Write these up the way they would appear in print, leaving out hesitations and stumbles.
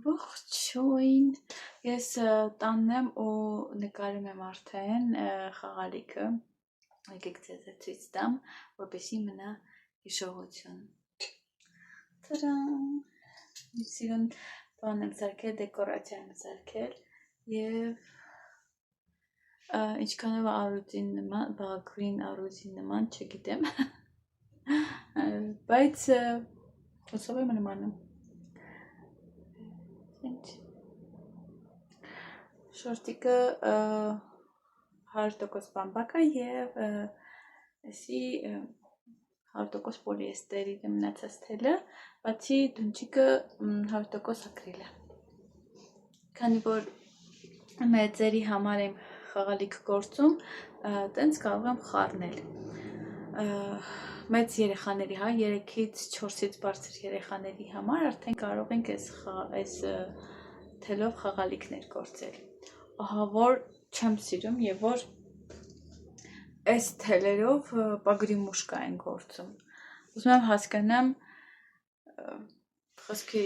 Ողջույն, ես տանն եմ ու նկարում եմ արդեն խաղալիքը, եկեք ձեզ ցույց տամ, որպեսզի մնա հիշողություն։ Տարան, սիրուն բան եմ սարքել, դեկորացիա եմ սարքել եւ ինչքանով առուտին նման, բաղաքրին առուտին նման, չգիտեմ, բայց հուսով եմ նմանում։ Շորտիկը 100% բամբակ է եւ էսի 100% պոլիեստերի մնացած թելը, բացի դունչիկը 100% ակրիլ է։ Քանի որ մեծերի համար եմ խաղալիք գործում, տենց կարող եմ խառնել։ Մեծ երեխաների, 3-ից 4-ից բարձր երեխաների համար արդեն կարող ենք այս թելով խաղալիքներ գործել։ Ահա որ չեմ սիրում եւ որ այս թելերով պագրիմուշկա են գործում։ Ուզում եմ հասկանամ խոսքի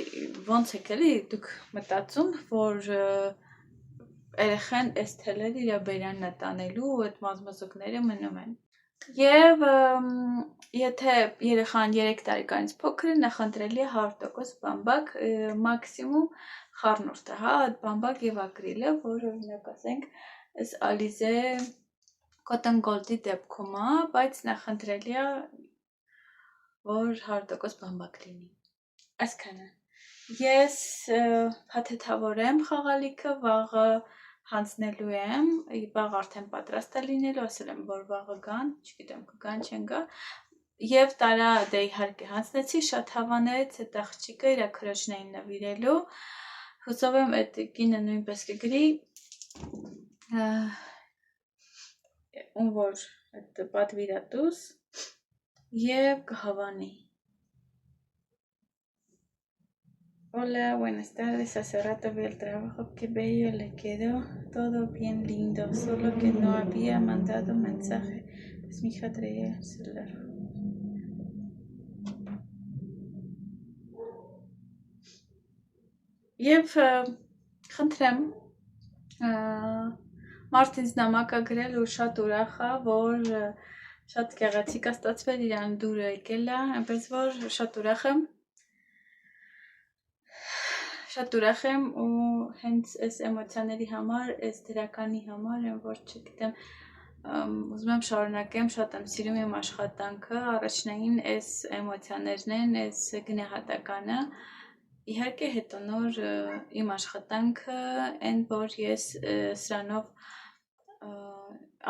ոնց եք էլի դուք մտածում, որ երեխան այս թելերը իր բերանն է տանելու ու այդ մազմզուկները մնում են։ Եվ եթե երեխան 3 տարեկանից փոքր է, նախընտրելի է 100% բամբակ, մաքսիմում խառնուրդը, այդ բամբակ եւ ակրիլը, որ օրինակ ասենք, այս Alizé Cotton Gold-ի դեպքում է, բայց նախընտրելի է, որ 100% բամբակ լինի։ Այսքանը։ Ես փաթեթավորեմ խաղալիքը, վաղը հանձնելու եմ, վաղ արդեն պատրաստ է լինելու, ասել եմ, որ վաղը գան, չգիտեմ, կգան, չեն գա, եւ տարա դե իհարկե հանձնեցի, շատ հավանեց այդ աղջիկը իր քրոջնային նվիրելու, հուսով եմ այդ կինը նույնպես կգրի, ում որ այդ պատվիրատուս եւ կհավանի։ Hola, buenas tardes. Hace rato vi el trabajo, qué bello le quedó, todo bien lindo, solo que no había mandado mensaje, pues mi hija traía el celular. Եվ խնդրեմ, Մարտինս նամակ է գրել ու շատ ուրախ է, որ շատ գեղեցիկ է ստացվել, իրան դուրը եկել է, այնպես որ շատ ուրախ եմ ու հենց այս էմոցիաների համար, այս դրականի համար եմ, որ չգիտեմ, ուզում եմ շարունակեմ, շատ եմ սիրում իմ աշխատանքը, առաջնային այս էմոցիաներն են, այս գնահատականը, իհարկե հետո նոր իմ աշխատանքը, այն որ ես սրանով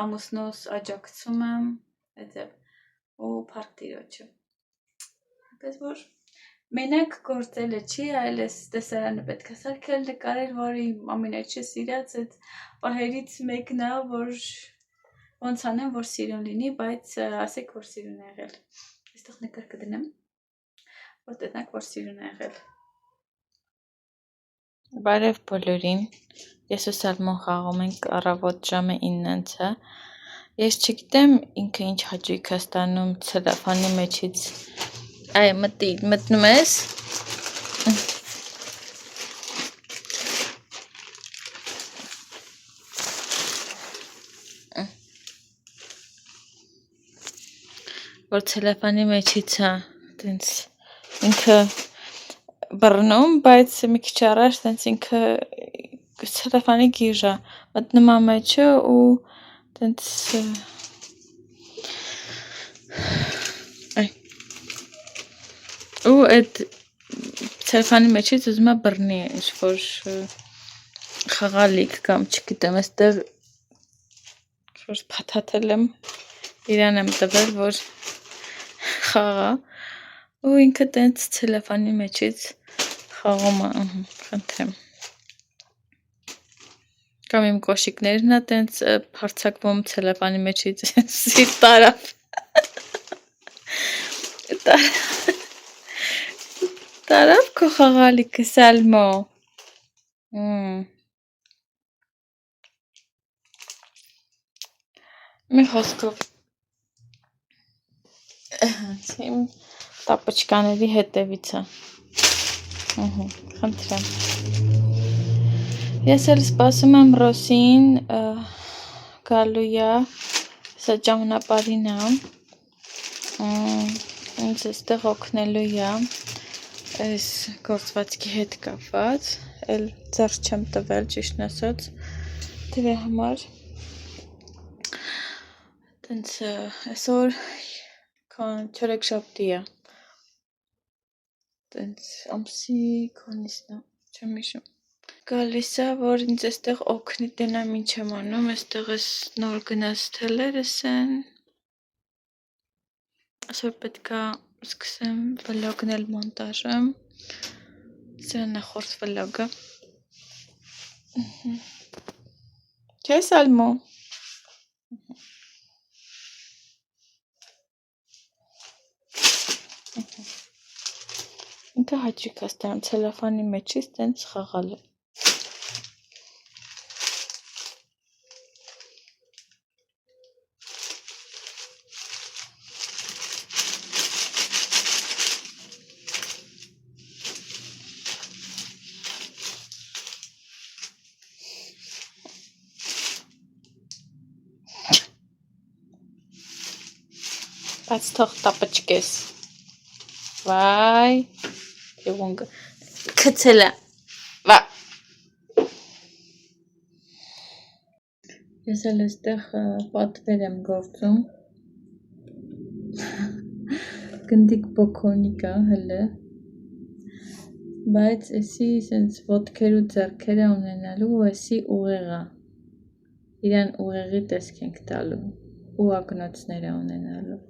ամուսնուս աջակցում եմ, ու փառք Տիրոջը, այնպես որ մենակ գործելը չի, այլ այս տեսարանը պետք է սարքել, նկարել, որ իմ ամենաչսիրած այդ պահերից մեկն է, որ ոնց անեմ, որ սիրուն լինի, բայց ասեք, որ սիրուն է եղել։ Այստեղ նկար կդնեմ, որ տեսնեք, որ սիրուն է եղել։ Բարև բոլորին, ես ու Սալմոն խաղում ենք առավոտ ժամը 9-ը, ես չգիտեմ ինքը ինչ հաճույք է ստանում ցելոֆանի մեջից, այ մտնում ես, որ ցելոֆանի մեջից է, տենց ինքը բռնում, բայց մի քիչ առաջ տենց ինքը ցելոֆանի գիժ է, մտնում է մեջը ու տենց ու այդ ցելոֆանի մեջից ուզում է բռնի ինչ-որ խաղալիք կամ չգիտեմ, այստեղ ինչ-որ փաթաթել եմ, իրան եմ տվել, որ խաղա ու ինքը տենց ցելոֆանի մեջից խաղում է, խնդրեմ։ Կամ իմ կոշիկներն է տենց փարցակվում ցելոֆանի մեջից, սիրտ տարավ, տարավ քո խաղալիքը Սալմո, մի խոսքով, իմ տապոչկաների հետևից է, Խնդրեմ։ Ես էլ սպասում եմ Ռոսին գալու է, սա ճանապարհին է, ինձ այստեղ օգնելու է այս գործվածքի հետ կապված, էլ ձեռք չեմ տվել ճիշտն ասած դրա համար։ Տենց այսօր չորեքշաբթի է։ Տենց ամսի քանիսն է, չեմ հիշում։ Գալիս է, որ ինձ այստեղ օգնի տենամ ինչ եմ անում, այստեղ էս նոր գնաց թելերս են։ Այսօր պետք է սկսեմ վլոգն էլ մոնտաժը։ Սա նախորդ վլոգը։ Չէ՞ Սալմո։ Ինքը հաճիկ է ստանում ցելոֆանի մեջից տենց խաղալ է։ Բայց թող տապճկես։ Վայ, եվոնգը քցել է։ Վա։ Ես էլ այստեղ պատվեր եմ գործում։ Գնդիկ բոքոնիկ է հələ։ Բայց էսի սենց ոտքեր ու ձեռքերը ունենալու ու էսի ուղեղը։ Իրան ուղեղի տեսք ենք տալու ու ակնոցները ունենալու։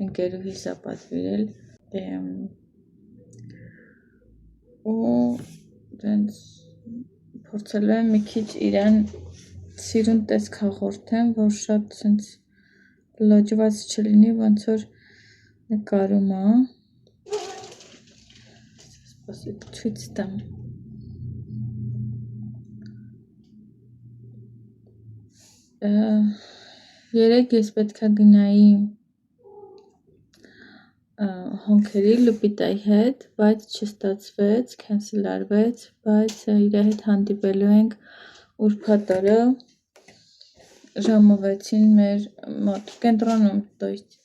Ընկերուհիս է պատվիրել ու տենց փորձելու եմ մի քիչ իրան սիրուն տեսք հաղորդեմ, որ շատ սենց լոջված չլինի, ոնց որ նկարում է։ Սպասի ցույց տամ։ Երեկ ես պետք է գնայի հոնքերի լուպիտայի հետ, բայց չստացվեց, քենսել արվեց, բայց իր հետ հանդիպելու ենք ուրբաթ օրը ժամը 6-ին մեր մոտ կենտրոնում, то есть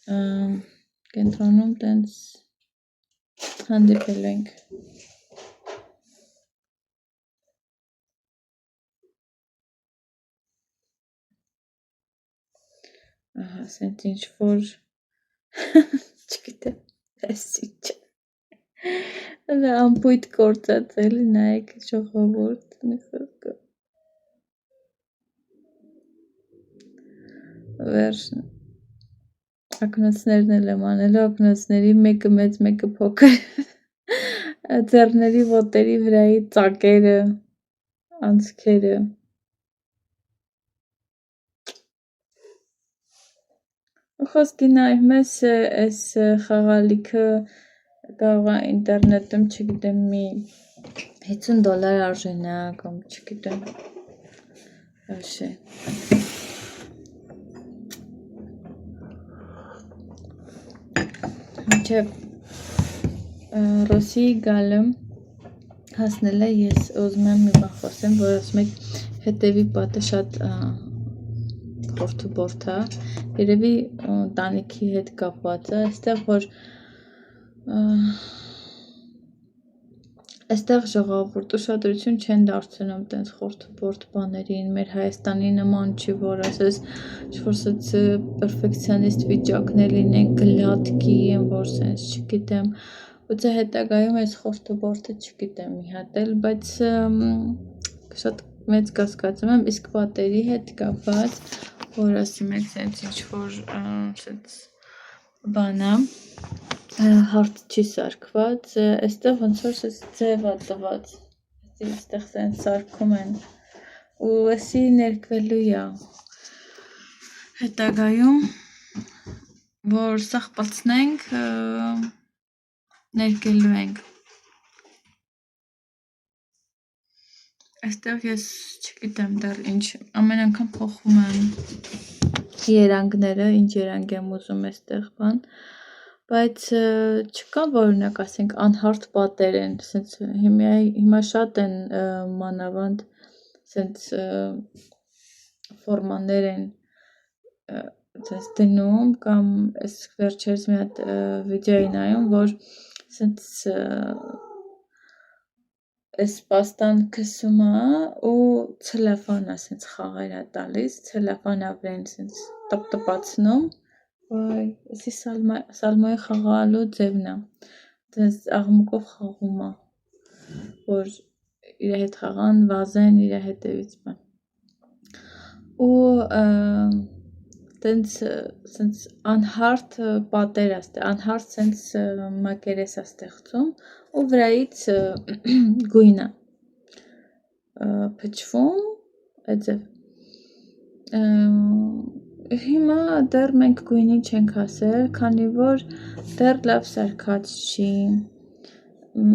կենտրոնում տենց հանդիպելու ենք։ Ահա, սենց ինչ որ չգիտեմ, այս ինչ է։ Ամպույտ կործած էլի, նայեք ժողովուրդ, մի խոսքը։ Վերջն ակնոցներն էլ եմ անելու, ակնոցների մեկը մեծ, մեկը փոքր։ Ձեռների ոտերի վրայի ծակերը, անցքերը։ Խոսքի նայ, մեզ այս խաղալիքը կարող է ինտերնետում, չգիտեմ, մի $50 արժենա, կամ չգիտեմ, вообще։ Մինչև Ռոսի գալը հասնել է, ես ուզում եմ մի բան խոսեմ, որ ասում եք հետևի պատը շատ խորթուբորթ է, երևի տանիքի հետ կապված է, այստեղ որ այստեղ ժողովուրդ ուշադրություն չեն դարձնում տենց խորթուբորթ բաներին, մեր Հայաստանի նման չի, որ ասես ինչ-որ սենց պերֆեկցիոնիստ վիճակներ լինեն, գլատկի են, որ սենց չգիտեմ, ուծե հետագայում այս խորթուբորթը չգիտեմ մի հատ էլ, բայց շատ մեծ կասկածում եմ, իսկ պատերի հետ կապված, որ ասում եք սենց ինչ-որ սենց բան է, հարթ չի սարքված, այստեղ ոնց որ սենց ձև է տված, այստեղ սենց սարքում են, ու էսի ներկվելու է հետագայում, որ սաղպացնենք, ներկելու ենք։ Այստեղ ես չգիտեմ դեռ ինչ, ամեն անգամ փոխում եմ երանգները, ինչ երանգ եմ ուզում այստեղ բան, Բայց չկա, որ օրինակ ասենք անհարթ պատեր են, սենց հիմա շատ են մանավանդ սենց ֆորմաներ են սենց դնում կամ այս վերջերս մի հատ վիդեո էի նայում, որ սենց այս պաստան քսում է ու ցելոֆանա սենց խաղեր է տալիս, ցելոֆանա վրան սենց տպտպացնում Վայ, էսի Սալմայի խաղալու ձևն է, դες աղմուկով խաղում է, որ իր հետ խաղան, վազեն իր հետևից բան։ Ու տենց անհարթ պատեր է, անհարթ սենց մակերես է ստեղծում ու վրայից գույնը փչվում, այդձև։ Հիմա դեռ մենք գույնին չենք հասել, քանի որ դեռ լավ սարքած չի։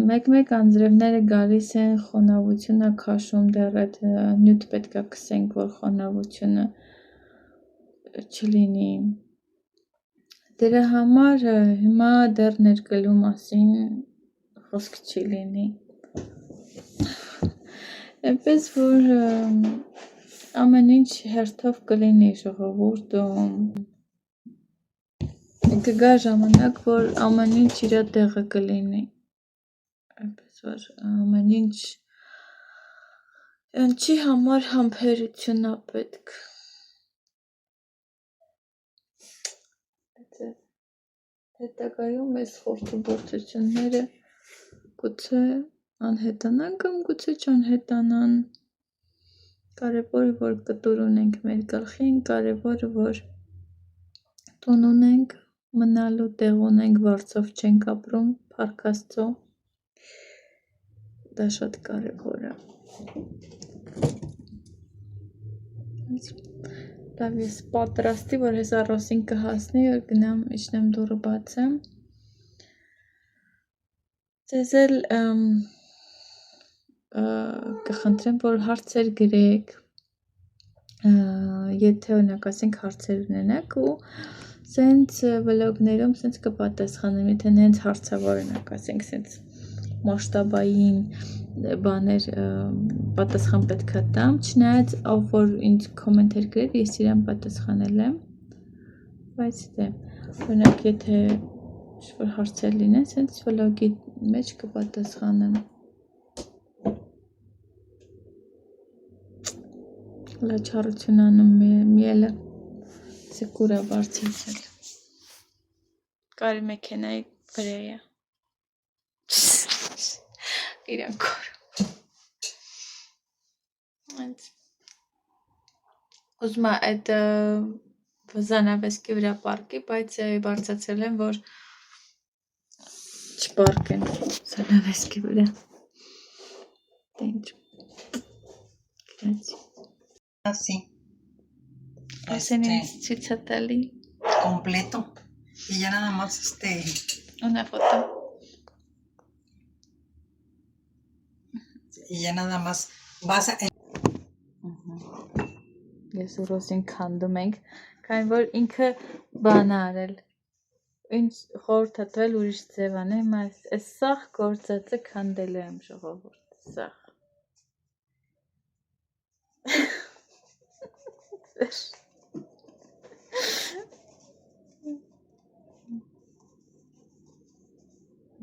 Մեկ-մեկ անձրևները գալիս են, խոնավությունը քաշում, դեռ այդ նյութ պետք է քսենք, որ խոնավությունը չլինի։ Դրա համար հիմա դեռ ներկելու մասին խոսք չի լինի։ Էնպես որ ամեն ինչ հերթով կլինի ժողովուրդ ու կգա ժամանակ, որ ամեն ինչ իր տեղը կլինի։ Այնպես որ ամեն ինչ ինչի համար համբերություն է պետք։ Հետագայում այս խորթուբորթությունները գուցե անհետանան կամ գուցե չանհետանան։ Կարևորը որ կտոր ունենք մեր գլխին, կարևորը որ տուն ունենք, մնալու տեղ ունենք, վարձով չենք ապրում, փառք Աստծո։ Դա շատ կարևոր է։ Լավ ես պատրաստի, որ ես առոսին կհասնի, որ գնամ իջնեմ դուռը բացեմ։ Ձեզ էլ կխնդրեմ, որ հարցեր գրեք, եթե օրինակ ասենք հարցեր ունենաք ու սենց վլոգներում սենց կպատասխանեմ, եթե նենց հարցավոր օրինակ ասենք սենց մասշտաբային բաներ պատասխան պետք է տամ, չնայած ով որ ինձ կոմենտեր գրեր, ես իրան պատասխանել եմ, բայց դե, օրինակ եթե ինչ-որ հարցեր լինեն, սենց վլոգի մեջ կպատասխանեմ։ Հլա չարություն անում միելը, սեկուր է բարձեցել։ Կարի մեքենայի վրա է։ Իրան կոր։ Ուզում է այդ զանավեսկի վրա պարկի, բայց բարձացել եմ, որ չպարկեն զանավեսկի վրա։ Դե ինչ։ Գրացի։ Así, Ասեն ինձ ցույց է տալի completo. Y ya nada más una foto։ y ya nada más vas a Ես ու Ռոսին քանդում ենք, քանի որ ինքը բան է արել։ Ինձ խորհուրդ է տվել ուրիշ ձև անեմ, այս սաղ գործածը քանդելու եմ ժողովուրդ, սաղ։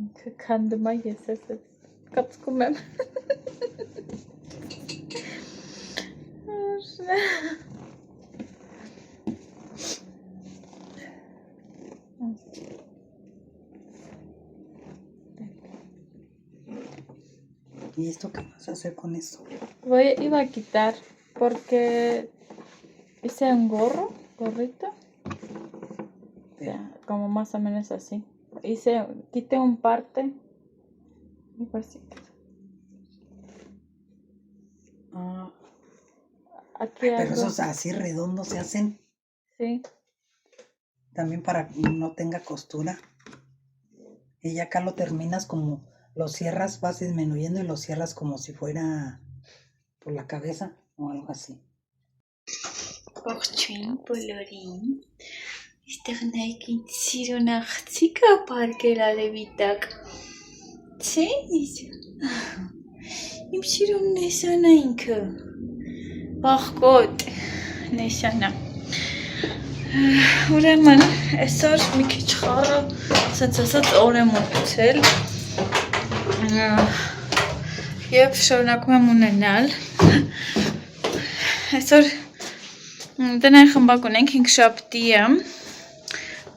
Ինքը քանդում է, ես ես կապցկում եմ։ ¿Y esto qué vas a hacer con esto? Iba a quitar porque hice un gorrito, o sea, como más o menos así. Quité un parte y pues sí. Aquí Ay, pero algo. esos así redondos se hacen. Sí. También para que no tenga costura. Y ya acá lo terminas como, lo cierras, vas disminuyendo y lo cierras como si fuera por la cabeza o algo así. Ողջույն բոլորին։ Այստեղ նայեք ինձ սիրուն աղջիկը պարկել արևի տակ։ Չէ՞ իմ սիրուն Նեսանա ինքը։ Բախկոտ Նեսանա։ Ուրեմն այսօր մի քիչ խառը ասած օր եմ ուտել եւ շարունակում եմ ունենալ։ Այսօր տնային խմբակ ունենք 5 շաբթիը։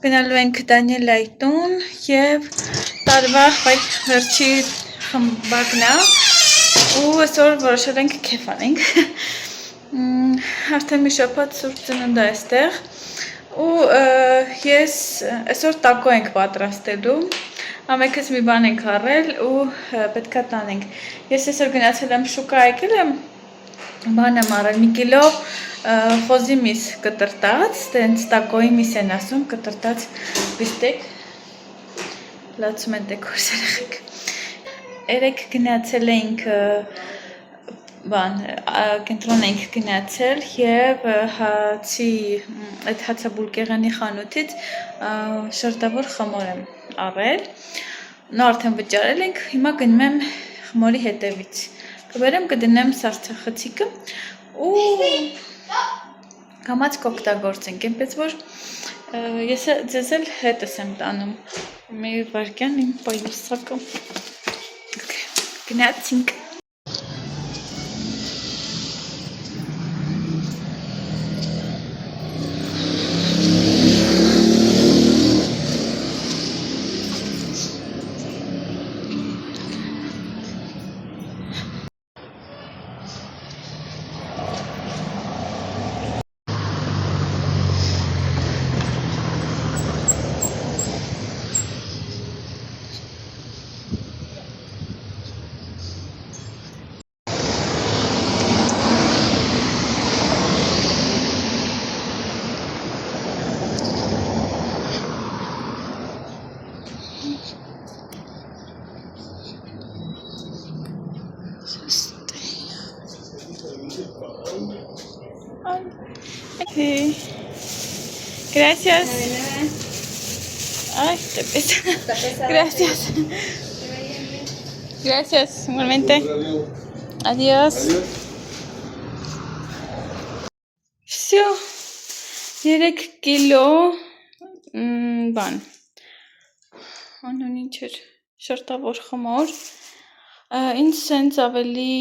Գնալու ենք Դանիելայի տուն եւ տարվա վերջի խմբակն է ու այսօր որոշել ենք քեֆ անենք։ Արդեն մի շաբաթ սուրճ ծնունդ է այստեղ ու ես այսօր տակո ենք պատրաստելու։ Ամենքս մի բան ենք առել ու պետքա տանենք։ Ես այսօր գնացել եմ շուկա եկել եմ բան եմ առել 1 կիլո խոզի միս կտրտած, տենց տակոյի միս են ասում, կտրտած բիստեկ, լացում են դեկորս երեխեք։ Երեք գնացել էինք կենտրոն ենք գնացել և հացի, այդ հացաբուլկեղանի խանութից շերտավոր խմոր եմ առել, նո արդեն վճարել ենք, հիմա գնում եմ խմորի հետևից, կբերեմ կդնեմ սարցախցիկը ու կամաց կօգտագործենք, այնպես որ ես ձեզ էլ հետս եմ տանում, մի վարկյան իմ պայուսակը, գնացինք։ Gracias. Ay, te pesa. Gracias. Gracias, igualmente. Adiós. Все. 3 կիլո բան։ Անուն ինչ էր, շերտավոր խմոր։ Ինձ սենց ավելի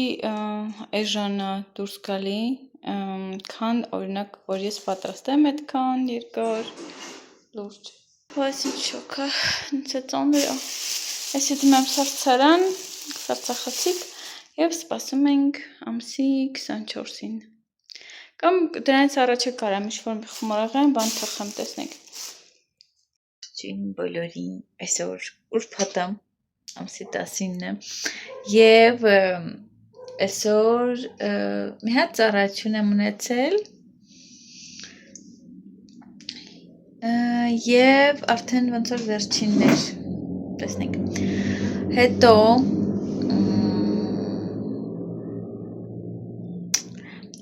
էժանա դուրս գալի, քան օրինակ, որ ես պատրաստեմ այդքան երկար լուրջ։ Այս ինչ շոք է, ինձ է ծանր։ Այս դիմում եմ սարցարան, սարցախցիկ եւ սպասում ենք ամսի 24-ին։ Կամ դրանից առաջ կարամ ինչ-որ մի խմորեղեն բան թխեմ, տեսնենք։ Ջին բոլորին այսօր ուրբաթ է, ամսի 19-ն է եւ այսօր մի հատ ծառայություն եմ ունեցել եւ արդեն ոնց որ վերջինն էր, տեսնենք։ Հետո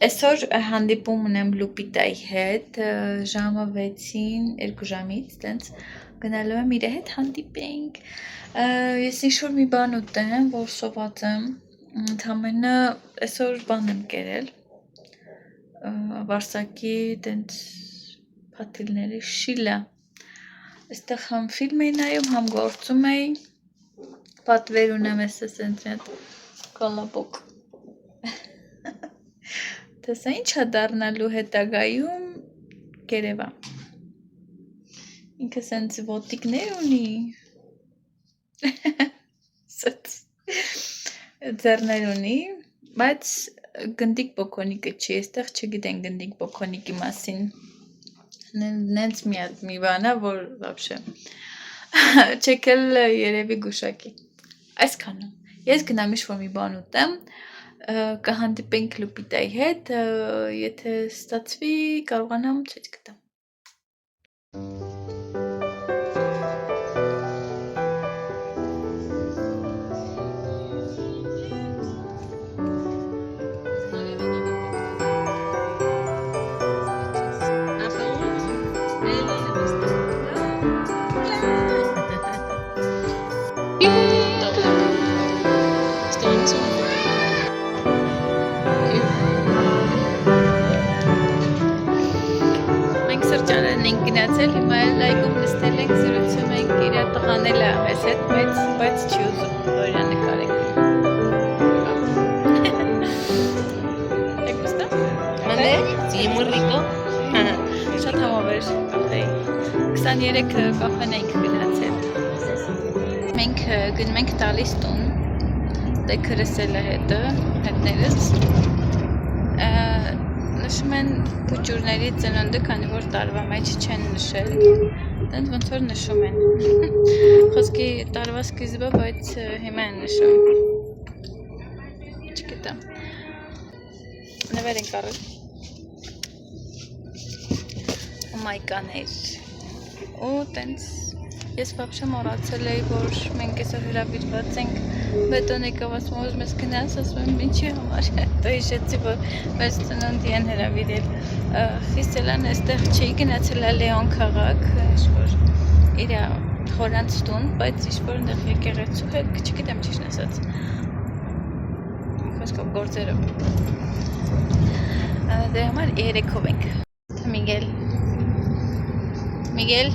այսօր հանդիպում ունեմ Լուպիտայի հետ ժամը 6-ին 2 ժամից, տենց գնալու եմ իր հետ հանդիպենք։ Ես ինչ-որ մի բան ուտեմ, որ սոված եմ, ընդամենը այսօր բան եմ կերել, վարսակի տենց փաթիլների շիլա, այստեղ համ ֆիլմ էի նայում, համ գործում էի, պատվեր ունեմ այսպես ընտրյատ կոլապոկ, տեսա ինչա դառնալու հետագայում կերևա, ինքը սենց ոտիկներ ունի, ձեռներ ունի, բայց գնդիկ պոքոնիկը չի, այստեղ չգիտեն գնդիկ պոքոնիկի մասին, նենց մի բան է, որ վաբշե չեք էլ երևի գուշակի, այսքանը, ես գնամ ինչ-որ մի բան ուտեմ, կհանդիպենք Լուպիտայի հետ, եթե ստացվի կարողանամ ցույց կտամ։ երեք կաֆեն ենք գնացել։ Մենք գնում ենք տալիս տուն, դե քրսել է հետներս։ Նշում են փուճուրների ծնունդը, քանի որ տարվա մեջ չեն նշել, դենց ոնց որ նշում են։ Խոսքի տարվա սկիզբը, բայց հիմա են նշում։ Չգիտեմ։ Նվեր ենք առել։ Մայկաներ։ Ու տենց ես վաբշե մոռացել էի, որ մենք այսօր հրավիրված ենք բետոն եկավ ասում որ մեզ գնաս, ասում եմ ինչի համար, հետո հիշեցի, որ մեզ ծնունդի են հրավիրել։ Խիսելան այստեղ չի գնացել է Լեոն քաղաք, ինչ-որ իր խորանց տուն, բայց ինչ-որ այնտեղ եկեղեցու հետ, չգիտեմ ճիշտ ասած։ Խոսքով գործերով։ Դե համար երեքով ենք։ Միգել։ Միգել։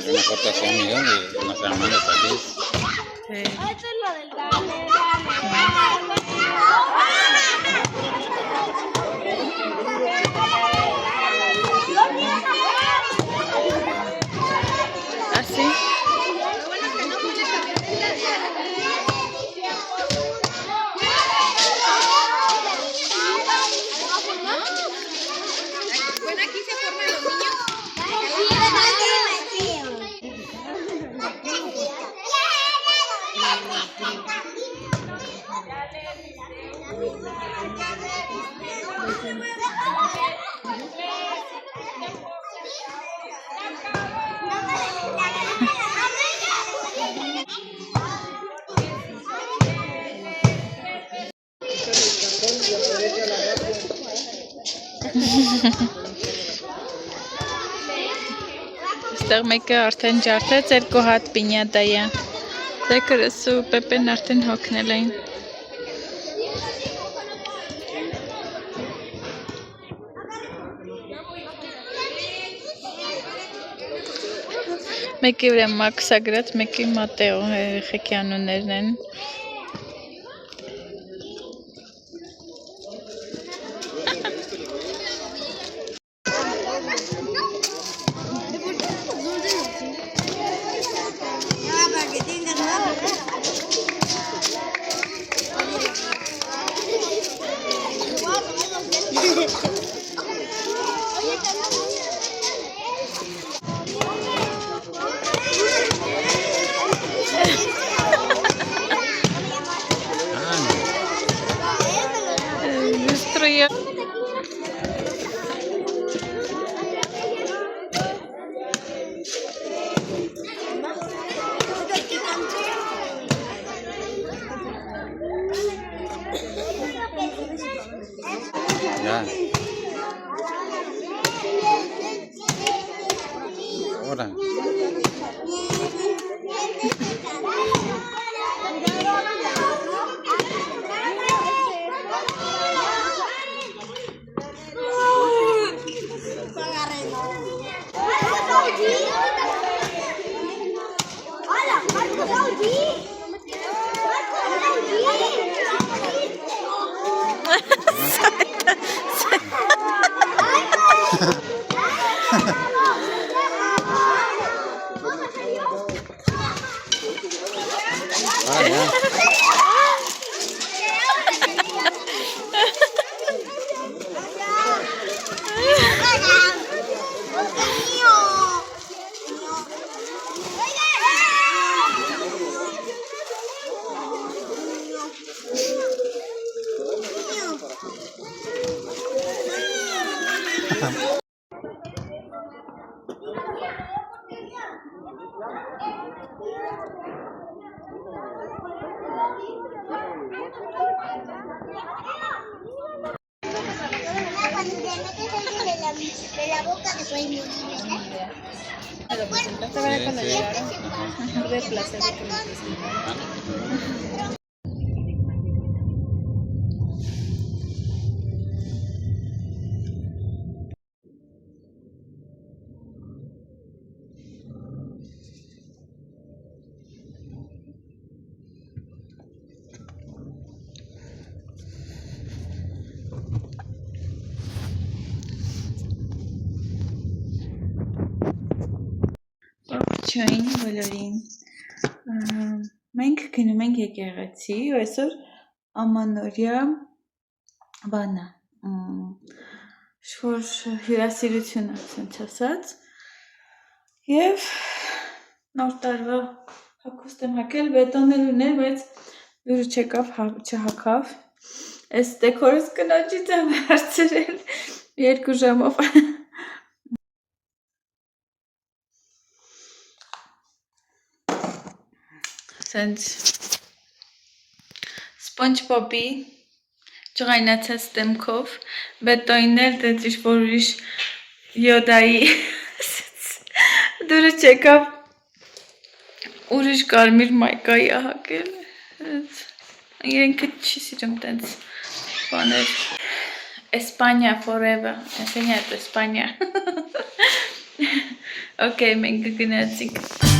Una foto así, amigo, de unas hermanas aquí. Esto es lo del ¿Así? Bueno, aquí se forman los niños. Այստեղ մեկը արդեն ջարդեց երկու հատ պինյատայա։ Դե քրսու Պեպեն արդեն հոգնել էին։ Մեկի վրա Մաքսա գրած, մեկի Մատեո երեխեքի անուններն են։ Ya. Ahora. Ah, ya. Cuando te metes dentro de la boca de soy muy Չային բոլորին։ Մենք գնում ենք եկեղեցի, ու այսօր ամանորյա բանը, շոր հյուրասիրությունը, ասենց ասած, և նոր տարվա հագուստ եմ հագել, բետոնել ուներ, բայց դուրը չհագավ, այս դեկորս կնոջից եմ հարցրել 2 ժամով։ Սենց SpongeBob-ի ջղայնացած դեմքով բետոններ դեց ինչ-որ ուրիշ Յոդայի դուրը չեկավ ուրիշ կարմիր մայկայի ահակել իրենքը չի սիրում տենց բաներ España forever enseñate España Okay, մենք գնացինք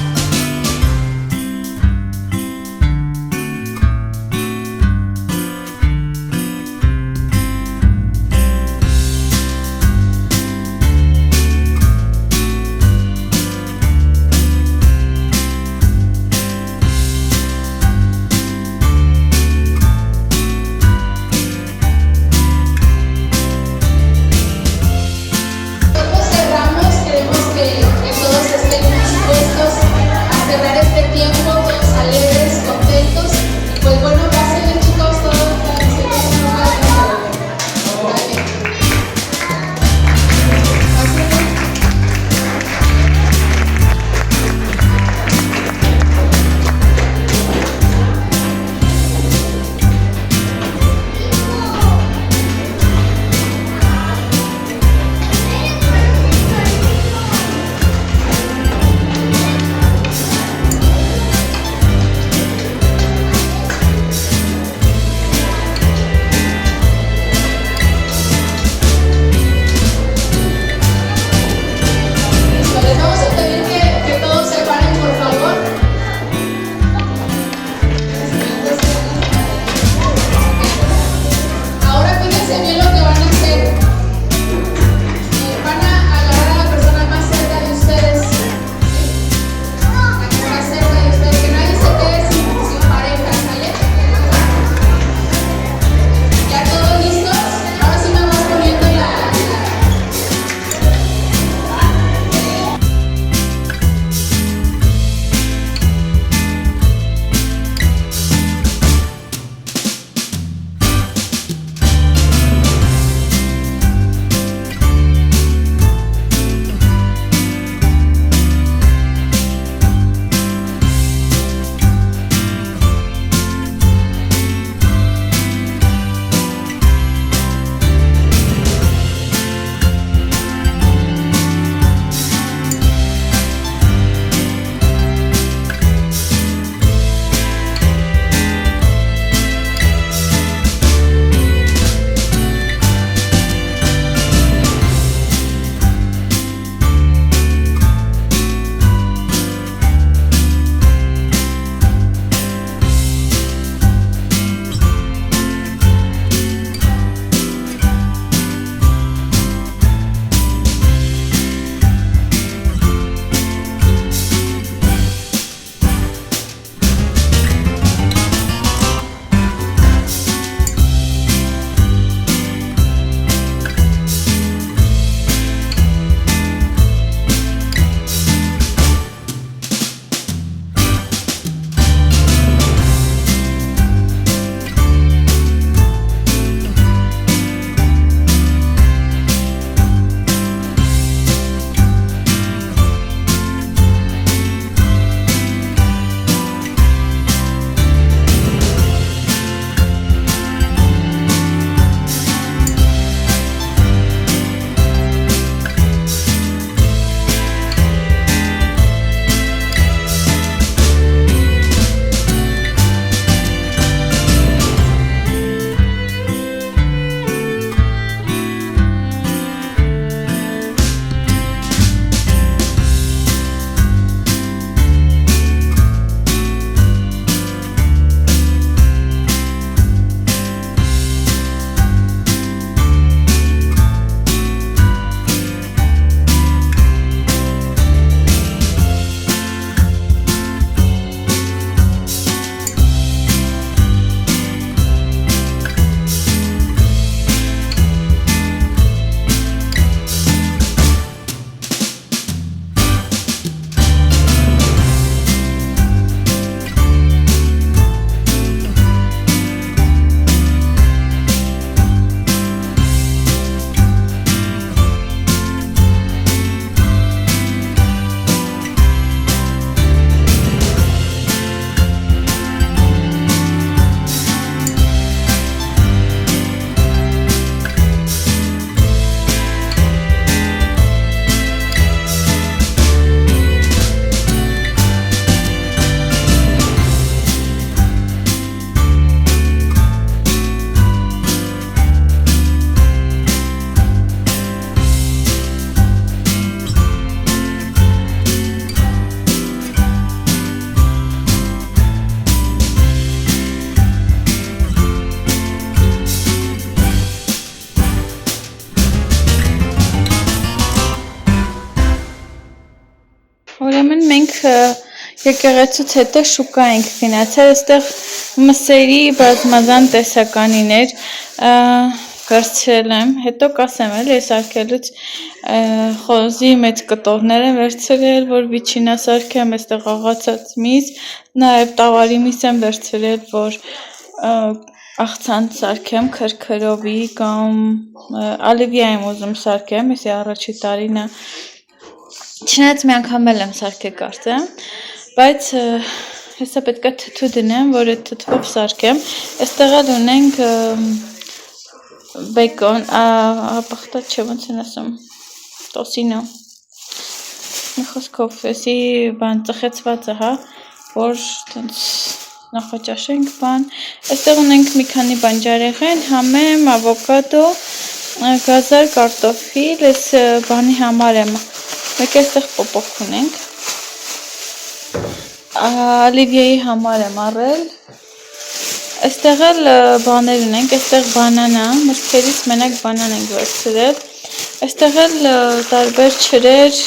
Cerramos, queremos que todos estén dispuestos Ուրեմն մենք եկեղեցուց հետո շուկա ենք գնացել, այստեղ մսերի բազմազան տեսականիներ վերցրել եմ, հետո կասեմ էլ ես արկելուց խոզի մեծ կտորներ եմ վերցրել, որ վիչինա սարքեմ, այստեղ աղացած միս, նաև տավարի միս եմ վերցրել, որ աղցան սարքեմ քրքրովի կամ ալիվիա եմ ուզում սարքեմ, եսի առաջի տարին է Չնայած մի անգամ էլ եմ սարքել կարծեմ, բայց հեսա պետք է թթու դնեմ, որ այդ թթվով սարքեմ, այստեղ էլ ունենք բեկոն, ապախտա չէ ոնց են ասում, տոսինո, մի խոսքով, եսի բան ծխեցված է, հա, որ տենց նախաճաշենք բան, այստեղ ունենք մի քանի բանջարեղեն, համեմ, ավոկադո, գազար, կարտոֆիլ, ես բանի համար եմ Մեկ այստեղ պոպոք ունենք, ալիվիայի համար եմ առել, այստեղ էլ բաներ ունենք, այստեղ բանանա, մրգերից մենակ բանան ենք վերցրել, այստեղ էլ տարբեր չրեր,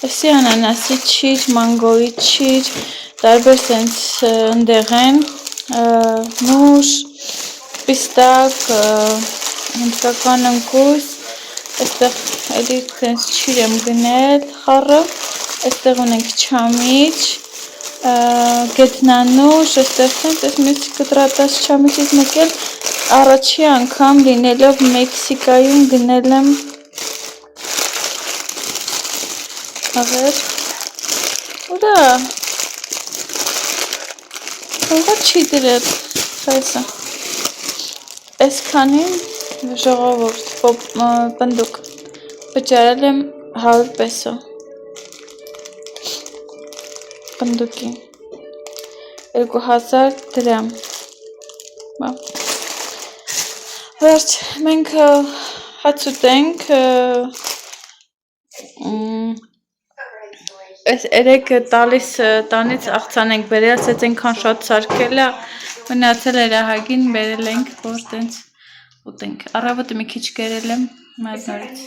եսի անանասի չիր, մանգոյի չիր, տարբեր սենց ընդեղեն, նուշ, պիստակ, հնդկական ընկույզ, Այստեղ էլի տենց չիր եմ գնել խառը, այստեղ ունենք չամիչ, գետնանուշ, այստեղ տենց ես մեծ կտրատած չամիչից մեկ էլ առաջի անգամ լինելով Մեքսիկայում գնել եմ աղեր, ուրա, ուղա չի դրել, խայսը, այսքանին ժողովուրդ, պնդուկ, վճարել եմ 100 պեսո, պնդուկի, 2000 դրամ, վերջ, մենք հաց ուտենք, այս երեք տալիս տանից աղցան ենք բերել, ասեց ենքան շատ սարքել է, մնացել երահագին բերել ենք, որ տենց ուտենք, առավոտը մի քիչ կերել եմ, մայր նորից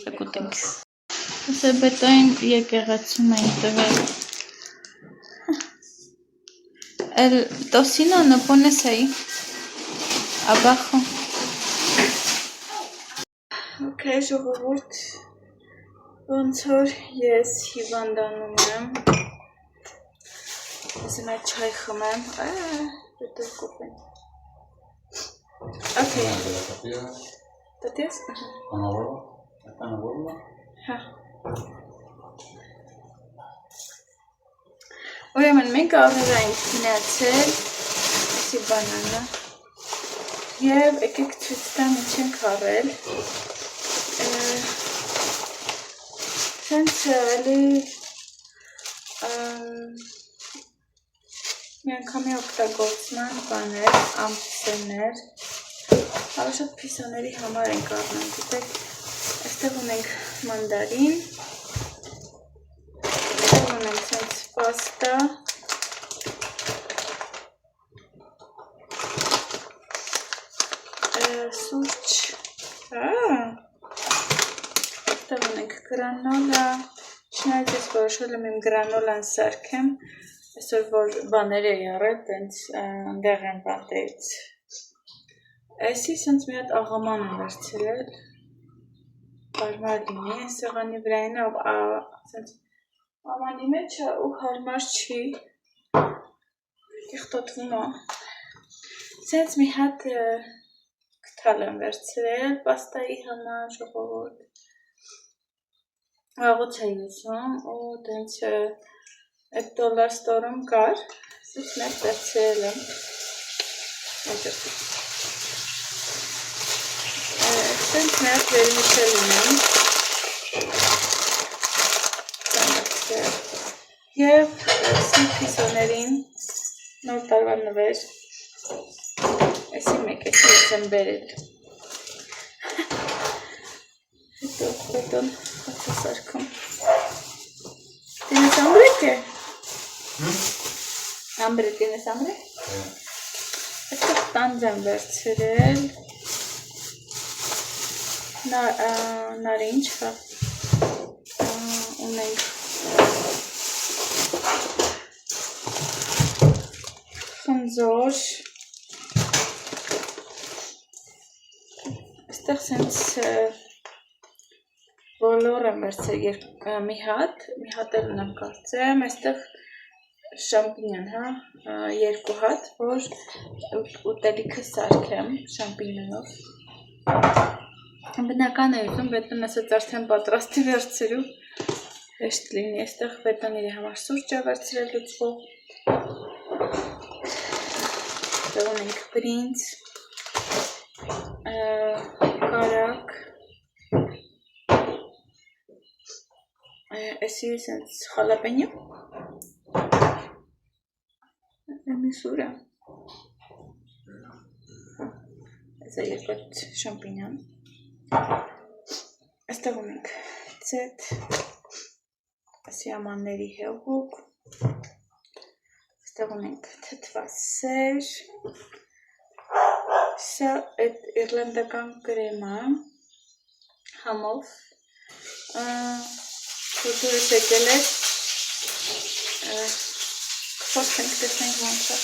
սեկ ուտենք, սեբետային եկեղեցում էին տվել, el tocino no pones ahí, abajo, ok, ժողովուրդ, ոնց որ ես հիվանդանում եմ, ես իմ այդ չայ խմեմ, պետք կոպեն, ok, տատես, հա, ուրեմն մենք աղերա ենք գնացել, եսի բանանը, և եկեք ցույց տամ ինչ ենք առել, Սենց էլի մի անգամի օգտագործման բաներ, ամպիսեներ, ավելի պիսաների համար ենք առնում, գիտեք, այստեղ ունենք մանդարին, այստեղ ունենք սենց պաստա, սուրճ, այստեղ ունենք գրանոլա, չնայած ես որոշել եմ իմ գրանոլան սարքեմ, այսօր որ բաներ էի առել, տենց ընդեղեն բանտերից, այսի սենց մի հատ աղաման եմ վերցրել, հարմար լինի, սեղանի վրային սենց ամանի մեջ ու հարմար չի, կիղտոտվում է, սենց մի հատ կթալ եմ վերցրել, պաստայի համար ժողովուրդ, աղոց է եսում ու տենց $8 ստորում կար, սից մեկ վերցրել եմ, սենց մի հատ վերմիշել ունեմ, և սի պիսոներին նոր տարվա նվեր, այսի մեկ էսի ես եմ բերել, հետո բետոն հացասարքում, Tienes hambre qué? Hambre, ¿tienes hambre? Estos տանձ եմ վերցրել, նարինջ, ունենք խնձոր, այստեղ սենց բոլոր եմ վերցրել մի հատ էլ ունեմ կարծեմ, այստեղ շամպինյոն, հա, 2 հատ, որ ուտելիքը սարքեմ շամպինյոնով։ Բնական է ուզում, բետոնն ասած արդեն պատրաստի վերցրու, հեշտ լինի, այստեղ բետոնն իր համար սուրճ է վերցրել լուծվող, այստեղ ունենք բրինձ, կարակ, էսի սենց խալապենյո, միսուրա, էսա 2 հատ շամպինյոն, այստեղ ունենք ցետ, սիամանների հեղուկ, այստեղ ունենք թթվասեր, սա այդ իռլանդական կրեմը համով, դուրս եկել է, կփորձենք տեսնենք ոնց է։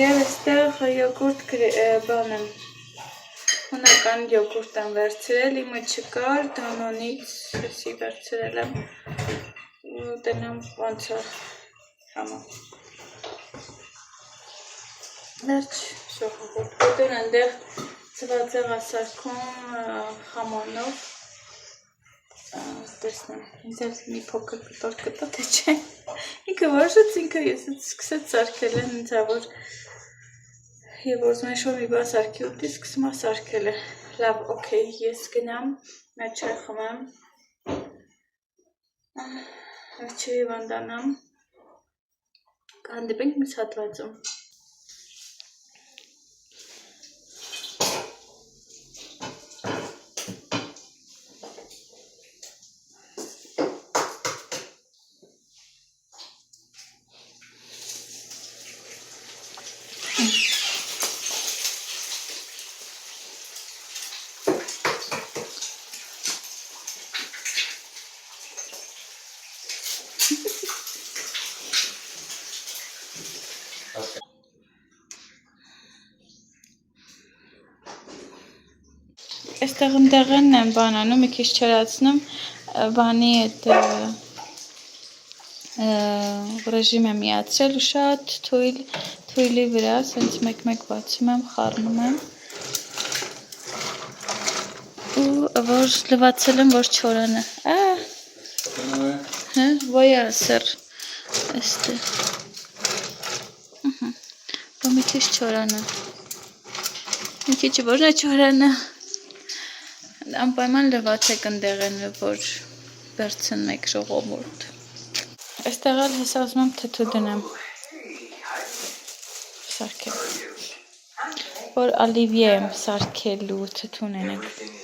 Եվ այստեղ յոգուրտ բան եմ, հունական յոգուրտ եմ վերցրել, իմը չկար, Դանոնից էսի վերցրել եմ, ուտենամ ոնց է համը։ Վերջ շոխողորդ, պետոն ընդեղ ծվածեղ ասարքում խամոնով, տեսնեմ, ինձ էլ մի փոքր կտոր կտա, թե չէ, ինքը որոշեց, ինքը ես սկսեց սարքել են, ինձ որ և որ զմեշով մի բա սարքի ուտի, սկսում է սարքել է, լավ, օքեյ, ես գնամ, մեջ է խմեմ, վերջը հիվանդանամ, կհանդիպենք մյուս հատվածում։ Այստեղ ընդեղեն եմ բանանում, մի քիչ չերացնում, բանի այդ ռեժիմ եմ միացրել ու շատ թույլի վրա, սենց մեկ-մեկ բացում եմ, խառնում եմ ու որ լվացել եմ, որ չորանը, voy a hacer որ մի քիչ չորանը, մի քիչ որն է չորանը, անպայման լվացեք ընդեղենը, որ վերցնեք ժողովուրդ։ Այստեղ էլ հեսա ուզում եմ թթու դնեմ, սարքեմ, որ ալիվիե եմ սարքելու թթուն ենենք։